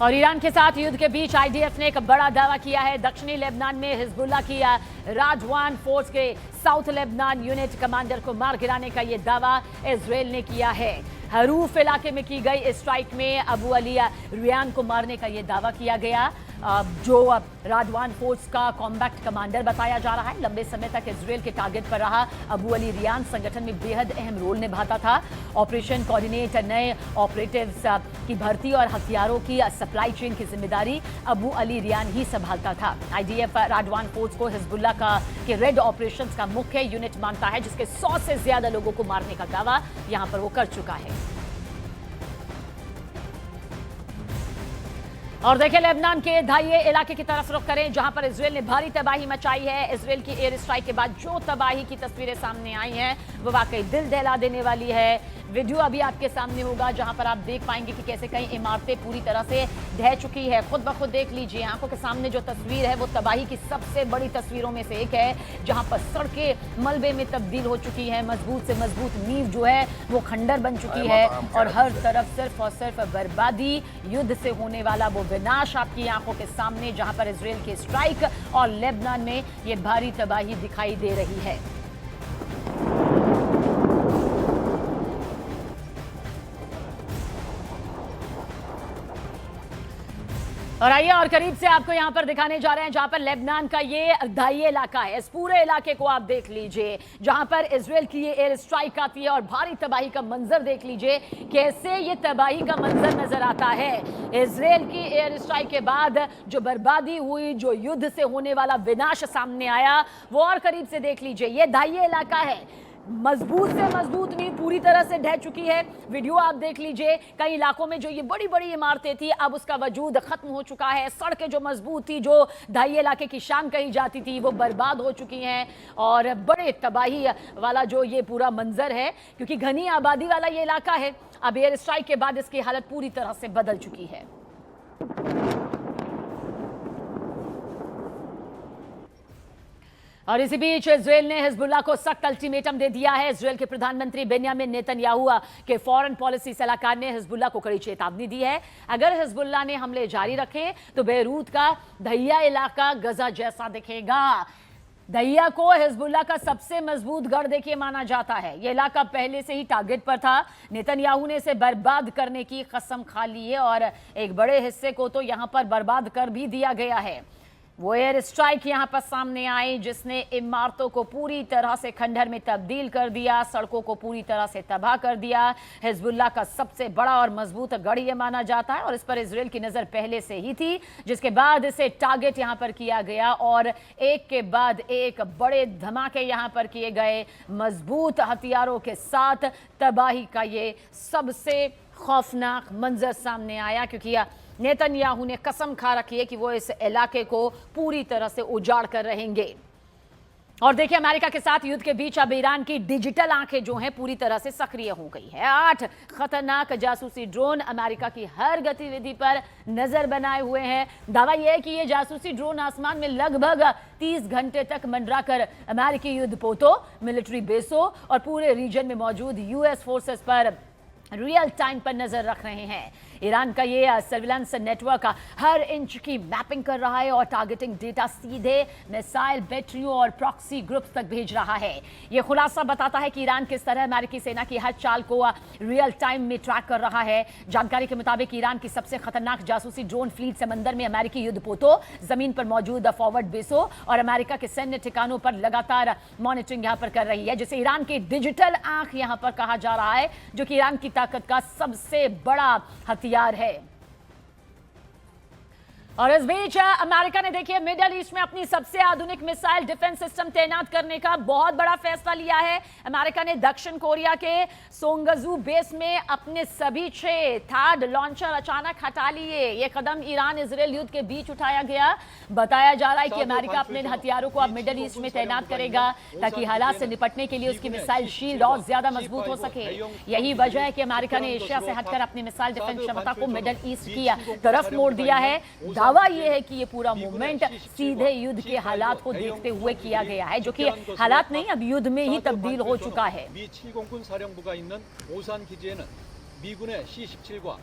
और ईरान के साथ युद्ध के बीच आईडीएफ ने एक बड़ा दावा किया है। दक्षिणी लेबनान में हिजबुल्लाह की राजवान फोर्स के साउथ लेबनान यूनिट कमांडर को मार गिराने का यह दावा इजराइल ने किया है। हरूफ इलाके में की गई इस स्ट्राइक में अबू अली रियान को मारने का यह दावा किया गया, जो राजवान फोर्स का कॉम्बैक्ट कमांडर बताया जा रहा है। लंबे समय तक इजराइल के टारगेट पर रहा अबू अली रियान संगठन में बेहद अहम रोल निभाता था। ऑपरेशन कोऑर्डिनेटर, नए ऑपरेटिव्स की भर्ती और हथियारों की सप्लाई चेन की जिम्मेदारी अबू अली रियान ही संभालता था। आईडीएफ राजवान फोर्स को हिजबुल्लाह के रेड ऑपरेशंस का मुख्य यूनिट मानता है, जिसके 100 से ज्यादा लोगों को मारने का दावा यहां पर वो कर चुका है। और देखिए, लेबनान के दाहिए इलाके की तरफ रुख करें, जहां पर इजराइल ने भारी तबाही मचाई है। इजराइल की एयर स्ट्राइक के बाद जो तबाही की तस्वीरें सामने आई हैं वो वाकई दिल दहला देने वाली है। वीडियो अभी आपके सामने होगा, जहां पर आप देख पाएंगे कि कैसे कई इमारतें पूरी तरह से ढह चुकी है। खुद ब खुद देख लीजिए, आंखों के सामने जो तस्वीर है वो तबाही की सबसे बड़ी तस्वीरों में से एक है, जहां पर सड़कें मलबे में तब्दील हो चुकी है। मजबूत से मजबूत नींव जो है वो खंडर बन चुकी है और हर तरफ सिर्फ और सिर्फ बर्बादी, युद्ध से होने वाला वो विनाश आपकी आंखों के सामने, जहां पर इजराइल की स्ट्राइक और लेबनान में ये भारी तबाही दिखाई दे रही है। और आइए और करीब से आपको यहां पर दिखाने जा रहे हैं, जहां पर लेबनान का ये दाहिए इलाका है। इस पूरे इलाके को आप देख लीजिए, जहां पर इजराइल की ये एयर स्ट्राइक आती है और भारी तबाही का मंजर देख लीजिए, कैसे ये तबाही का मंजर नजर आता है। इजराइल की एयर स्ट्राइक के बाद जो बर्बादी हुई, जो युद्ध से होने वाला विनाश सामने आया, वो और करीब से देख लीजिए। ये दाहिए इलाका है, मजबूत से मजबूत नींव पूरी तरह से ढह चुकी है। वीडियो आप देख लीजिए, कई इलाकों में जो ये बड़ी बड़ी इमारतें थी अब उसका वजूद खत्म हो चुका है। सड़कें जो मजबूत थी, जो दाहिए इलाके की शान कही जाती थी, वो बर्बाद हो चुकी हैं। और बड़े तबाही वाला जो ये पूरा मंजर है, क्योंकि घनी आबादी वाला ये इलाका है। अब एयर स्ट्राइक के बाद इसकी हालत पूरी तरह से बदल चुकी है। और इसी बीच इजराइल ने हिजबुल्लाह को सख्त अल्टीमेटम दे दिया है। इजराइल के प्रधानमंत्री बेंयामिन नेतन्याहू के फॉरेन पॉलिसी सलाहकार ने हिजबुल्लाह को कड़ी चेतावनी दी है। अगर हिजबुल्लाह ने हमले जारी रखे तो बेरूत का दहिया इलाका गजा जैसा दिखेगा। दहिया को हिजबुल्लाह का सबसे मजबूत गढ़ देखिए माना जाता है। यह इलाका पहले से ही टारगेट पर था। नेतन्याहू ने इसे बर्बाद करने की कसम खा ली है और एक बड़े हिस्से को तो यहां पर बर्बाद कर भी दिया गया है। वो एयर स्ट्राइक यहां पर सामने आई, जिसने इमारतों को पूरी तरह से खंडहर में तब्दील कर दिया, सड़कों को पूरी तरह से तबाह कर दिया। हिजबुल्लाह का सबसे बड़ा और मजबूत गढ़ यह माना जाता है और इस पर इजराइल की नजर पहले से ही थी, जिसके बाद इसे टारगेट यहां पर किया गया और एक के बाद एक बड़े धमाके यहां पर किए गए। मजबूत हथियारों के साथ तबाही का ये सबसे खौफनाक मंजर सामने आया, क्योंकि नेतन्याहू ने कसम खा रखी है कि वो इस इलाके को पूरी तरह से उजाड़ कर रहेंगे। और देखिए, अमेरिका के साथ युद्ध के बीच अब ईरान की डिजिटल आंखें जो हैं पूरी तरह से सक्रिय हो गई है। 8 खतरनाक जासूसी ड्रोन अमेरिका की हर गतिविधि पर नजर बनाए हुए हैं। दावा यह है कि ये जासूसी ड्रोन आसमान में लगभग 30 घंटे तक मंडरा कर अमेरिकी युद्धपोतों, मिलिट्री बेसों और पूरे रीजन में मौजूद यूएस फोर्सेस पर रियल टाइम पर नजर रख रहे हैं। ईरान का ये सर्विलांस नेटवर्क हर इंच की मैपिंग कर रहा है और टारगेटिंग डेटा सीधे मिसाइल, बैटरियों और प्रॉक्सी ग्रुप्स तक भेज रहा है। ये खुलासा बताता है कि ईरान किस तरह अमेरिकी सेना की हर चाल को रियल टाइम में ट्रैक कर रहा है। जानकारी के मुताबिक ईरान की सबसे खतरनाक जासूसी ड्रोन फ्लीट समंदर में अमेरिकी युद्धपोतों, जमीन पर मौजूद फॉरवर्ड बेसों और अमेरिका के सैन्य ठिकानों पर लगातार मॉनिटरिंग यहां पर कर रही है, जिसे ईरान की डिजिटल आंख यहां पर कहा जा रहा है, जो कि ईरान की ताकत का सबसे बड़ा हथियार है। और इस बीच अमेरिका ने देखिए मिडिल ईस्ट में अपनी सबसे आधुनिक मिसाइल डिफेंस सिस्टम तैनात करने का बहुत बड़ा फैसला लिया है। अमेरिका ने दक्षिण कोरिया के सोंगजू बेस में अपने सभी 6 थाड लॉन्चर अचानक हटा लिए। यह कदम ईरान इजराइल युद्ध के बीच उठाया गया। बताया जा रहा है कि अमेरिका अपने हथियारों को अब मिडिल ईस्ट में तैनात करेगा, ताकि हालात से निपटने के लिए उसकी मिसाइल शील्ड और ज्यादा मजबूत हो सके। यही वजह है कि अमेरिका ने एशिया से हटकर अपनी मिसाइल डिफेंस क्षमता को मिडिल ईस्ट की तरफ मोड़ दिया है। दावा यह है कि ये पूरा मूवमेंट सीधे युद्ध के हालात को देखते हुए किया गया है, जो कि हालात नहीं, अब युद्ध में ही तब्दील हो चुका है। 미 7공군 사령부가 있는 오산 기지에는 미군의 C-17과